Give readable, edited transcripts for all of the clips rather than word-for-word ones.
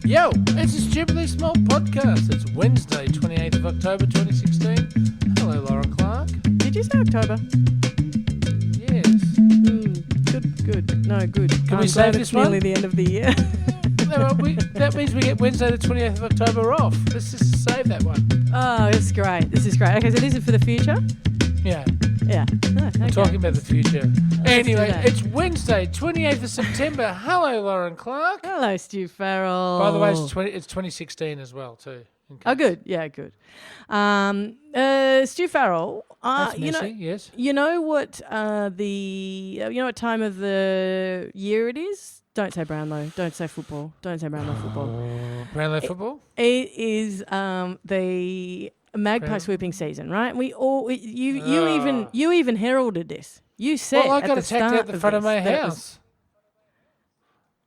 Yo, it's a stupidly small podcast. It's Wednesday, 28th of October 2016. Hello, Lauren Clark. Did you say October? Yes. Good. No, good. Can we save this one? Nearly the end of the year. That means we get Wednesday, the 28th of October off. Let's just save that one. Oh, this is great. Okay, so this is for the future? Yeah. Yeah. Oh, okay. We're talking about the future. Anyway, do that. it's Wednesday, 28th of September. Hello, Lauren Clark. Hello, Stu Farrell. By the way, it's 2016 as well, too. Oh, good. Yeah, good. Stu Farrell. That's messy, yes. You know what what time of the year it is? Don't say Brownlow. Don't say football. Don't say Brownlow football. Brownlow football? It is the magpie swooping season, right? You even heralded this. You said I at got the attacked start out the front of my this, house.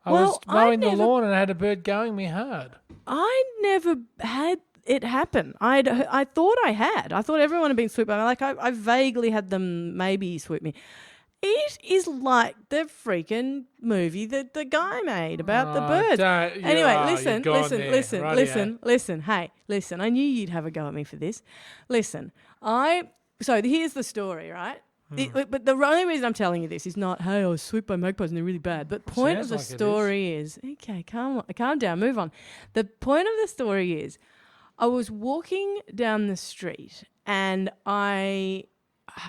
I Well, was mowing the lawn and I had a bird going me hard. I never had it happen. I thought I had. I thought everyone had been swooped by. Like I vaguely had them maybe swoop me. It is like the freaking movie that the guy made about the birds. Anyway, listen. Hey, listen. I knew you'd have a go at me for this. Listen, so here's the story, right? But the only reason I'm telling you this is not, hey, I was swooped by magpies and they're really bad. But the point of the story is, okay, calm down, move on. The point of the story is, I was walking down the street and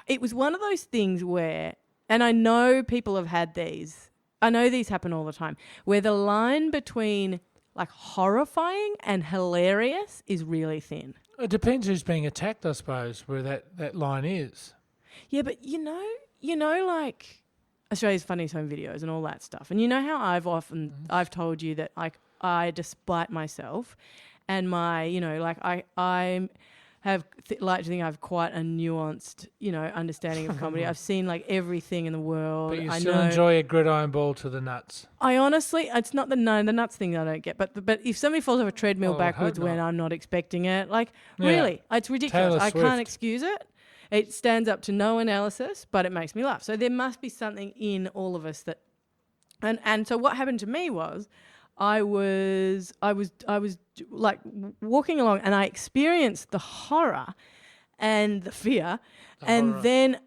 it was one of those things where, and I know people have had these, I know these happen all the time, where the line between like horrifying and hilarious is really thin. It depends who's being attacked, I suppose, where that line is. Yeah, but you know, like Australia's Funniest Home Videos and all that stuff. And you know how I've told you that like I, despite myself and my, I like to think I have quite a nuanced, understanding of comedy. I've seen like everything in the world. But you still enjoy a gridiron ball to the nuts. I honestly, it's not the nuts thing I don't get. But if somebody falls off a treadmill backwards when I'm not expecting it, really, it's ridiculous. Taylor I Swift. can't excuse it. It stands up to no analysis, but it makes me laugh. So there must be something in all of us that, and so what happened to me was, I was like walking along and I experienced the horror and the fear, then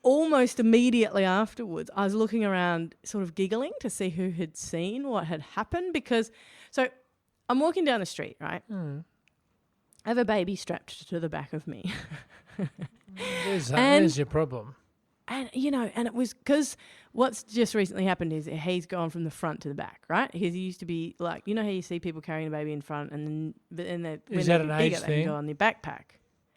almost immediately afterwards, I was looking around, sort of giggling to see who had seen what had happened. Because, so I'm walking down the street, right? I have a baby strapped to the back of me. There's your problem. And, and it was because what's just recently happened is he's gone from the front to the back, right? He used to be like, you know how you see people carrying a baby in front and then when they're bigger, they can go on their backpack.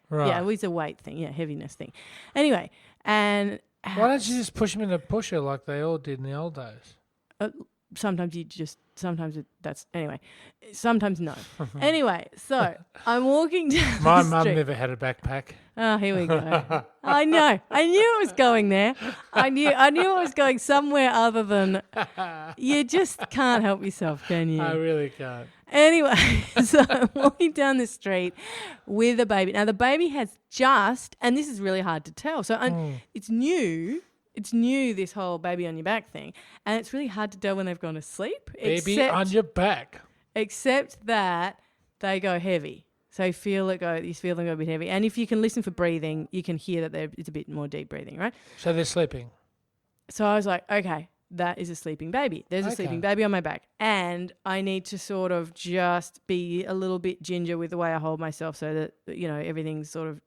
Right. Yeah, it was a weight thing, heaviness thing. Anyway, and... Why don't you just push him in a pusher like they all did in the old days? Sometimes no. Anyway, so I'm walking down My the mum street. never had a backpack. Oh, here we go. I knew it was going there. I knew it was going somewhere other than, you just can't help yourself, can you? I really can't. Anyway, so I'm walking down the street with a baby. Now the baby has and this is really hard to tell. So it's new. It's new, this whole baby on your back thing. And it's really hard to tell when they've gone to sleep. Baby on your back. Except that they go heavy. So you feel them go a bit heavy. And if you can listen for breathing, you can hear that it's a bit more deep breathing, right? So they're sleeping. So I was like, okay, that is a sleeping baby. There's a sleeping baby on my back. And I need to sort of just be a little bit ginger with the way I hold myself so that, everything's sort of,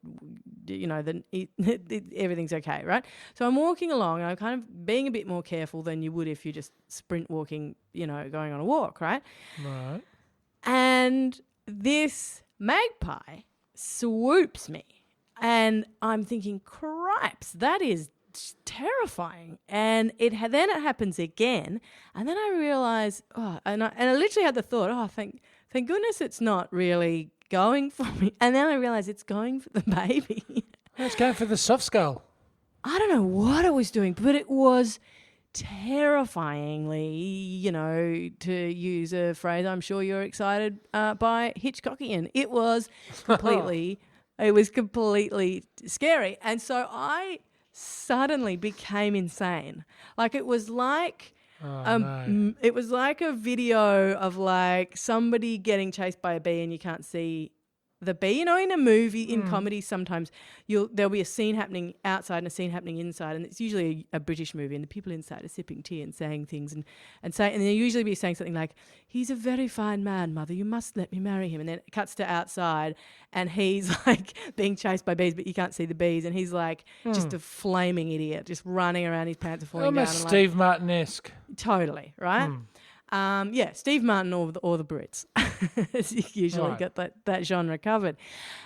everything's okay, right? So I'm walking along and I'm kind of being a bit more careful than you would if you're just sprint walking, going on a walk, right? Right. And this magpie swoops me. And I'm thinking, cripes, that is terrifying. And then it happens again, and then I realise, and I literally had the thought, thank goodness it's not really going for me. And then I realised it's going for the baby. It's going for the soft skull. I don't know what it was doing, but it was terrifyingly, to use a phrase I'm sure you're excited by, Hitchcockian. It was completely scary. And so I suddenly became insane. Like it was like No. It was like a video of like somebody getting chased by a bee and you can't see the bee. You know, in a movie, in comedy, sometimes there'll be a scene happening outside and a scene happening inside, and it's usually a British movie, and the people inside are sipping tea and saying things and they'll usually be saying something like, "He's a very fine man, mother. You must let me marry him." And then it cuts to outside, and he's like being chased by bees, but you can't see the bees, and he's like just a flaming idiot, just running around. His pants are falling down. Almost Steve Martin-esque. Totally, right? Steve Martin or the Brits. You usually get that genre covered.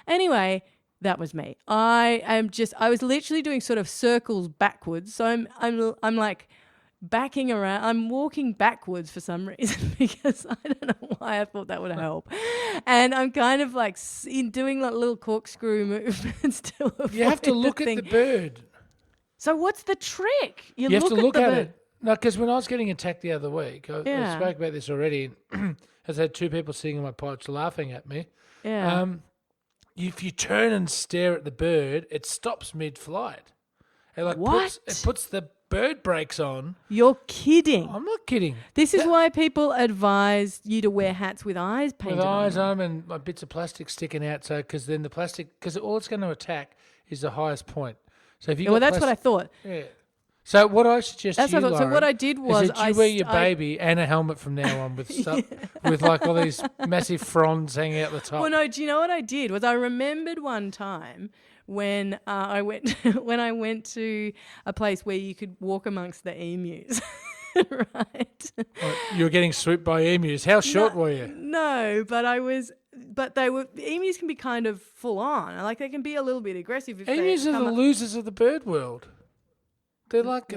Anyway, that was me. I was literally doing sort of circles backwards. So I'm like backing around. I'm walking backwards for some reason because I don't know why I thought that would help. And I'm kind of like doing like little corkscrew movements to avoid You have to look at the bird. So what's the trick? You have to look at it. No, because when I was getting attacked the other week, I spoke about this already. I had two people sitting on my porch laughing at me. Yeah. If you turn and stare at the bird, it stops mid-flight. It puts the bird brakes on. You're kidding. I'm not kidding. This is why people advise you to wear hats with eyes painted on. With eyes on and bits of plastic sticking out. So because then the plastic, because all it's going to attack is the highest point. So if you that's what I thought. Yeah. So what I suggest Lauren, so what I did was you wear your baby and a helmet from now on with stuff with like all these massive fronds hanging out the top. Well, no. Do you know what I did? Was I remembered one time when I went to a place where you could walk amongst the emus. Right. You were getting swooped by emus. How short were you? No, but emus can be kind of full on. Like they can be a little bit aggressive. Emus are the losers of the bird world. They're like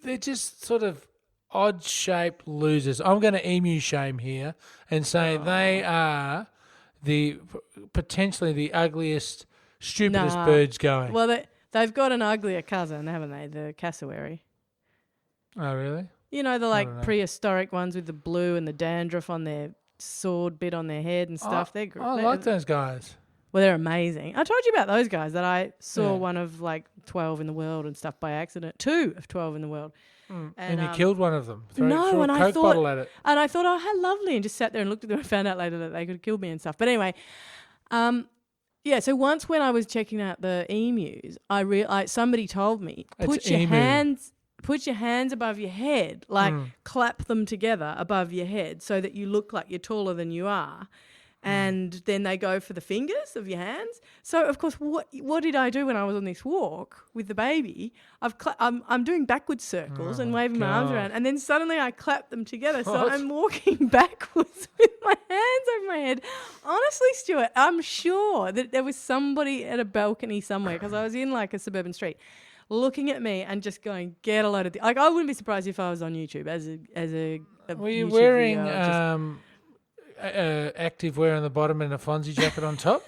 they're just sort of odd-shaped losers. I'm going to emu shame here and say they are potentially the ugliest, stupidest birds going. Well, they've got an uglier cousin, haven't they? The cassowary. Oh, really? You know, the prehistoric ones with the blue and the dandruff on their sword bit on their head and stuff. They're great. I like those guys. Well, they're amazing. I told you about those guys that I saw one of like 12 in the world and stuff by accident. 2 of 12 in the world. And you killed one of them. Threw and a Coke bottle at it. And I thought, oh, how lovely, and just sat there and looked at them and found out later that they could have killed me and stuff. But anyway, so once when I was checking out the emus, somebody told me, put your hands above your head, like clap them together above your head so that you look like you're taller than you are. And then they go for the fingers of your hands. So, of course, what did I do when I was on this walk with the baby? I'm doing backwards circles and waving my arms around. And then suddenly I clap them together. So I'm walking backwards with my hands over my head. Honestly, Stuart, I'm sure that there was somebody at a balcony somewhere because I was in like a suburban street looking at me and just going, get a load of... Like, I wouldn't be surprised if I was on YouTube as a Were you YouTube wearing... video, active wear on the bottom and a Fonzie jacket on top?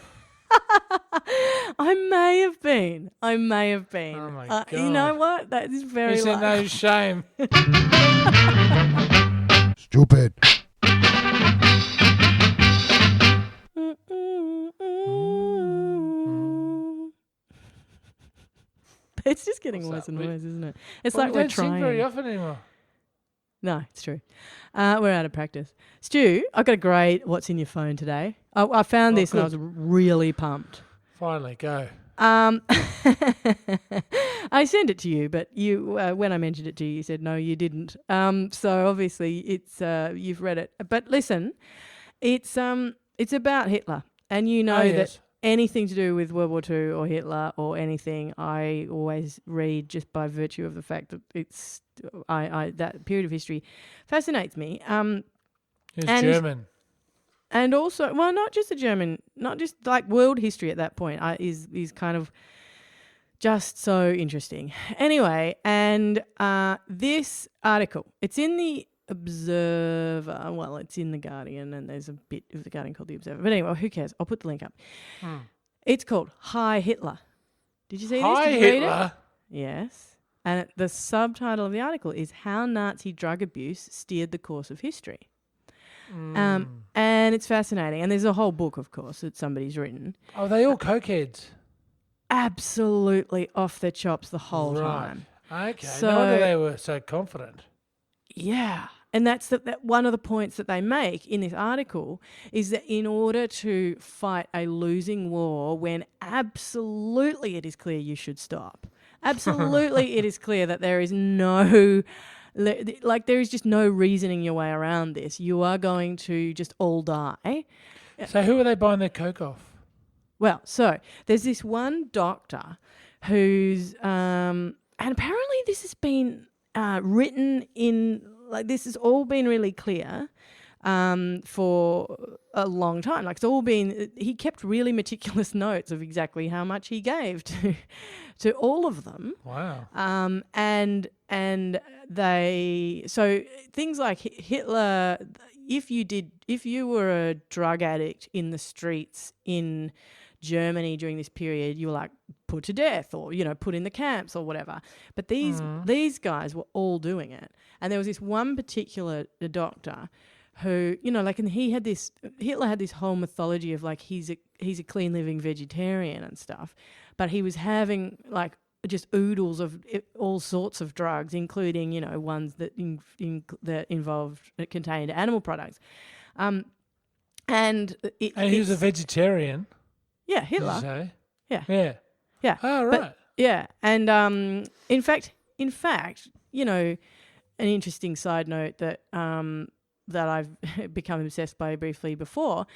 I may have been. Oh my God. You know what? That is very Is there no shame? Stupid. It's just getting worse and worse, isn't it? It's Well, like we we're don't sing trying. very often anymore. No, it's true. We're out of practice. Stu, I got a great what's in your phone today. I found this and I was really pumped. Finally, go. I sent it to you, but you when I mentioned it to you, you said no, you didn't. So obviously it's you've read it. But listen, it's about Hitler, and you know that anything to do with World War II or Hitler or anything, I always read just by virtue of the fact that it's that period of history fascinates me. He's German. And also, well, not just the German, not just like world history at that point is kind of just so interesting. Anyway, and this article, it's in the Observer. Well, it's in the Guardian, and there's a bit of the Guardian called the Observer. But anyway, who cares? I'll put the link up. It's called Hi Hitler. Did you see this? Hi Did you read Hitler. it? Yes. And the subtitle of the article is How Nazi Drug Abuse Steered the Course of History. And it's fascinating. And there's a whole book, of course, that somebody's written. Oh, they all cokeheads. Absolutely off their chops the whole time. Okay. So, no wonder they were so confident. Yeah. And that's that one of the points that they make in this article is that in order to fight a losing war when absolutely it is clear you should stop, absolutely it is clear that there is there is just no reasoning your way around this. You are going to just all die. So who are they buying their coke off? Well, so there's this one doctor who's, and apparently this has been written in, like this has all been really clear for a long time. Like it's all been, he kept really meticulous notes of exactly how much he gave to all of them. Wow. And they, so things like Hitler, if you were a drug addict in the streets in Germany during this period, you were like put to death or, put in the camps or whatever. But these guys were all doing it. And there was this one particular doctor who, and Hitler had this whole mythology of like he's a clean living vegetarian and stuff, but he was having like just oodles of all sorts of drugs, including, ones that that contained animal products. And he was a vegetarian. Yeah, Hitler. Did you say? Yeah. Yeah. Oh, right. Yeah. And in fact, an interesting side note that that I've become obsessed by briefly before,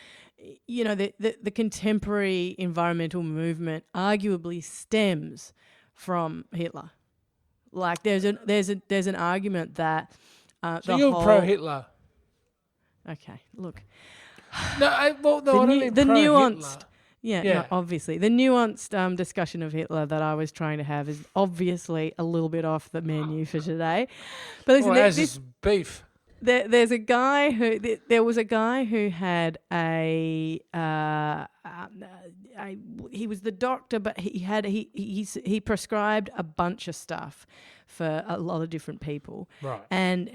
the contemporary environmental movement arguably stems from Hitler. Like there's an argument that so you're pro-Hitler. Okay, look. No, I don't mean the pro-Hitler. nuanced. Yeah. No, obviously. The nuanced discussion of Hitler that I was trying to have is obviously a little bit off the menu for today. But listen, this beef. There's a guy who there was a guy who had he was the doctor, but he prescribed a bunch of stuff for a lot of different people. Right. And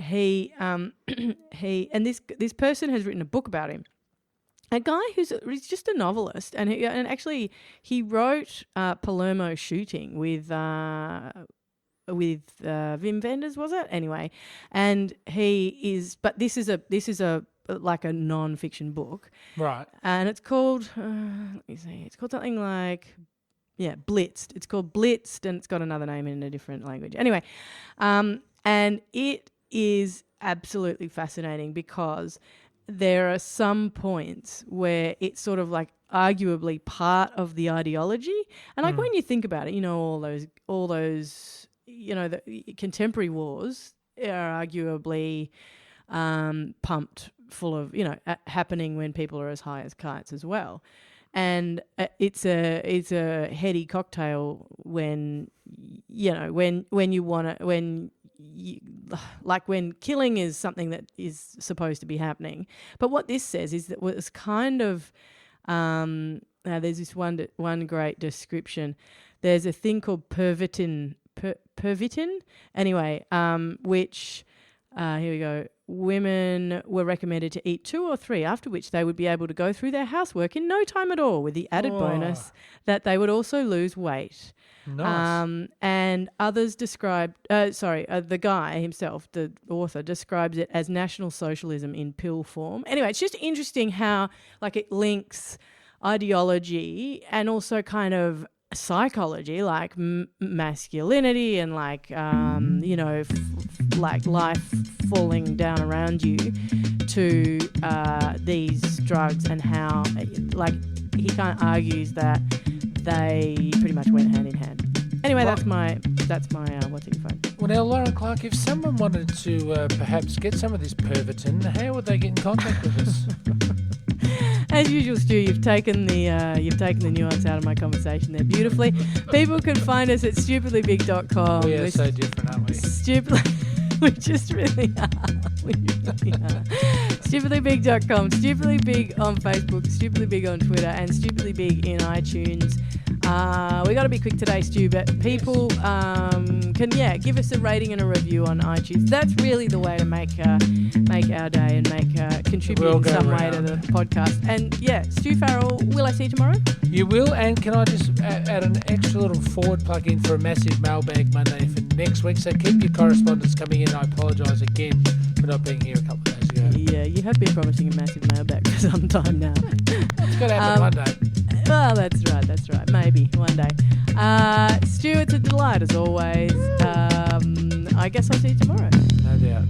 this person has written a book about him. A guy he's just a novelist, and he wrote Palermo Shooting with Wim Wenders, was it? Anyway, and this is a like a non-fiction book, right? And it's called let me see, it's called something like Blitzed. It's called Blitzed, and it's got another name in a different language. Anyway, and it is absolutely fascinating because there are some points where it's sort of like arguably part of the ideology, and like when you think about it, all those the contemporary wars are arguably pumped full of happening when people are as high as kites as well, and it's a heady cocktail when when killing is something that is supposed to be happening. But what this says is that it's kind of there's this one great description. There's a thing called pervitin. Anyway, which here we go. Women were recommended to eat 2 or 3, after which they would be able to go through their housework in no time at all, with the added bonus that they would also lose weight. Nice. And others described, the guy himself, the author, describes it as National Socialism in pill form. Anyway, it's just interesting how like it links ideology and also kind of psychology, like masculinity and like like life falling down around you, to these drugs, and how like he kind of argues that they pretty much went hand in hand. Anyway, that's my what's in phone. Well, now, Lauren Clark, if someone wanted to perhaps get some of this Pervitin, how would they get in contact with us? As usual, Stu, you've taken the nuance out of my conversation there beautifully. People can find us at stupidlybig.com. We are so different, aren't we? We just really are. We really are. StupidlyBig.com, Stupidly Big on Facebook, Stupidly Big on Twitter, and Stupidly Big in iTunes. We got to be quick today, Stu, but people can give us a rating and a review on iTunes. That's really the way to make our day and contribute in some way to the podcast. And Stu Farrell, will I see you tomorrow? You will, and can I just add an extra little forward plug in for a massive mailbag Monday for next week? So keep your correspondence coming in. I apologise again for not being here a couple of days ago. Yeah, you have been promising a massive mailbag for some time now. It's got to happen one day. Well, that's right. Maybe one day. Stu, it's a delight as always. I guess I'll see you tomorrow. No doubt.